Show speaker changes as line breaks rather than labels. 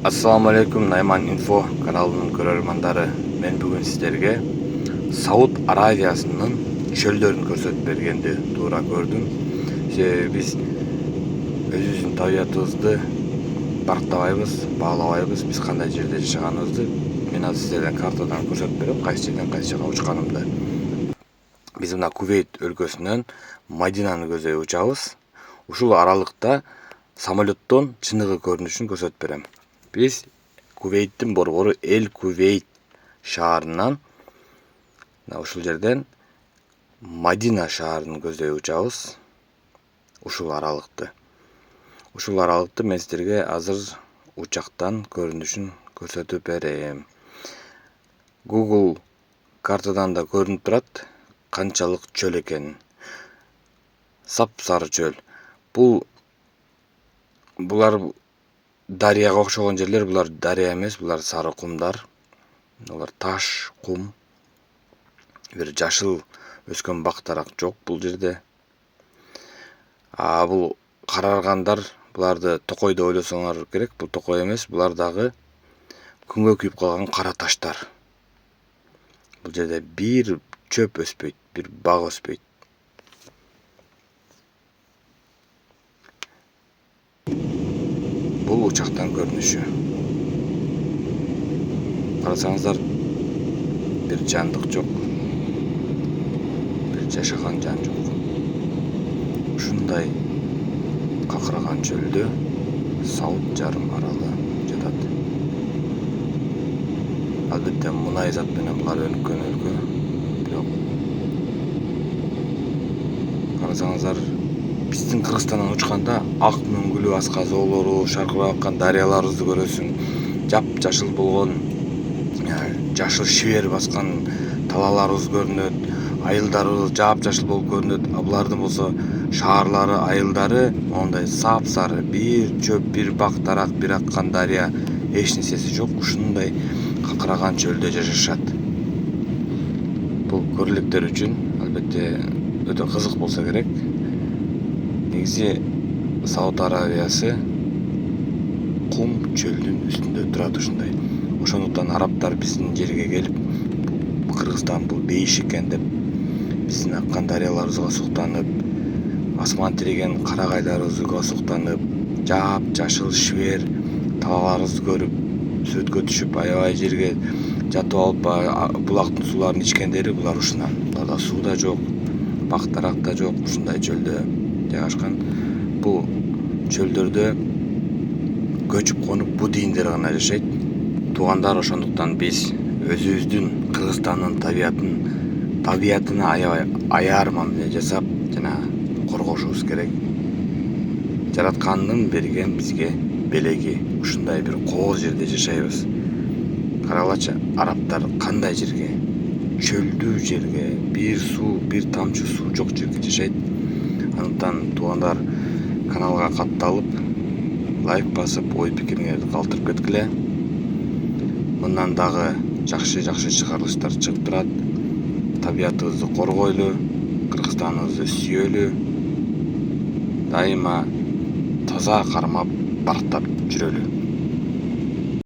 Assalamu alaikum, Nайман Info каналынын көрөрмандары. Мен бүгүн сиздерге Сауд Аравиясынын чөлдөрүн көрсөтүп бергенди туура көрдүм. Себеби биз өзүбүздүн табиятыбызды барктабайбыз, баалабайбыз, биз кандай жерде жашаганыбызды. Мен азыр сиздерден картадан көрсөтүп берем, кайсы жерден кайсы жака учканымды. Биз мына Кувейт өлкөсүнөн Мадинаны көздөй учабыз. Ушул аралыкта самолеттон чыныгы көрүнүшүн көрсөтүп берем. Биз Кувейттин борбору Эл Кувейт шаарынан ушул жерден Мадина шаарын көздөй учабыз. Ушул аралыкты мен сиздерге азыр учактан көрүнүшүн көрсөтүп берем. Google картадан да көрүнүп турат канчалык чөл экенин. Сап-сары чөл. Булар дарыяга окшогон жерлер, булар дарыя эмес, булар сары кумдар. Булар таш, кум. Бир жашыл өскөн бактарак жок бул жерде. Бул караргандар, буларды токой деп ойлосоңор керек. Бул токой эмес, булар дагы күнгө күйүп калган кара таштар. Бул жерде бир чөп өспөйт, бир бак өспөйт. Бул учактан көрүнүшү. Карасаңыздар, бир жандык жок. Бир жашаган жан жок. Ушундай какыраган чөлдө Сауд жарым аралы жатат. Албетте мунай зат менен булар өнүккөн өлкө. Бирок карасаңыздар, биздин Кыргызстандан учканда ак мөңгүлүү аска зоолору, шаркырап аккан дарыяларыбызды көрөсүң. Жап-жашыл болгон, жашыл шибер баскан талаларыбыз көрүнөт. Айылдарыбыз жап-жашыл болуп көрүнөт. Булардын болсо шаарлары, айылдары мондай сап-сары, бир чөп, бир бак дарак, бир аккан дарыя, эч нерсеси жок. Ушундай какыраган чөлдө жашашат. Бул көрүлүктөр үчүн албетте өтө кызык болсо керек. Негизи Сауд Аравиясы кум чөлдүн үстүндө турат ушундай. Ошондуктан арабтар биздин жерге келип, Кыргызстан бул бейиш экен деп, биздин аккан дарыяларыбызга суктанып, асман тиреген карагайларыбызга суктанып, жап-жашыл шибер талаларыбызды көрүп, сүрөткө түшүп, аябай жерге жатып алып, булактын сууларын ичкендери булар ушунан. Буларда суу да жок, бак дарак да жок, ушундай чөлдө жайгашкан. Бул чөлдөрдө көчүп конуп буддиндер гана жашайт. Туугандар, ошондуктан биз өзүбүздүн Кыргызстандын табиятына аябай аяр мамиле жасап, жана коргошубуз керек. Жараткандын берген бизге белеги. Ушундай бир кооз жерде жашайбыз. Карагылачы, арабтар кандай жерге? Чөлдүү жерге, бир суу, бир тамчы суу жок жерге жашайт. Андыктан туугандар, каналга катталып, лайк басып, ой пикириңерди калтырып кеткиле. Мындан дагы жакшы чыгарылыштар чыгып турат. Табиятыбызды коргойлу, Кыргызстаныбызды сүйөлү. Дайыма таза кармап, барктап жүрөлү.